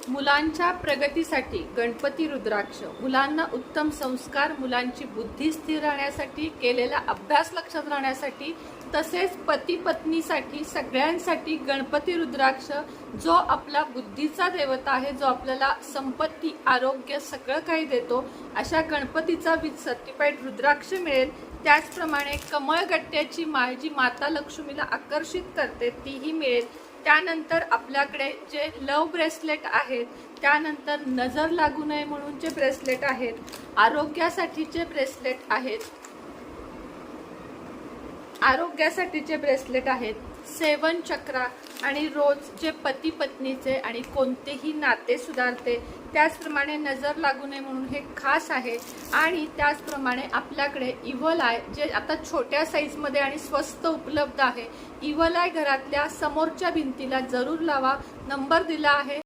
मुलांच्या प्रगतीसाठी गणपती रुद्राक्ष, मुलांना उत्तम संस्कार, मुलांची बुद्धी स्थिर राहण्यासाठी, केलेला अभ्यास लक्षात राहण्यासाठी, तसेच पती पत्नीसाठी सगळ्यांसाठी गणपती रुद्राक्ष जो आपला बुद्धीचा देवता आहे, जो आपल्याला संपत्ती, आरोग्य सगळं काही देतो, अशा गणपतीचा विथ सर्टिफाईड रुद्राक्ष मिळेल। त्याचप्रमाणे कमळगट्ट्याची माळ जी माता लक्ष्मीला आकर्षित करते तीही मिळेल। त्यानंतर आपल्याकडे जे लव ब्रेसलेट आहेत, त्यानंतर नजर लागू नये म्हणून जे ब्रेसलेट आहेत, आरोग्यासाठीचे ब्रेसलेट आहेत, 7 चक्रा आणि रोज जे पती पत्नीचे आणि कोणतेही नाते सुधारते। त्याचप्रमाणे नजर लागू नये म्हणून हे खास आहे। आणि त्याचप्रमाणे आपल्याकडे इव्हल आय जे आता छोट्या साईजमध्ये आणि स्वस्त उपलब्ध आहे। इव्हल आय घरातल्या समोरच्या भिंतीला जरूर लावा, नंबर दिला आहे।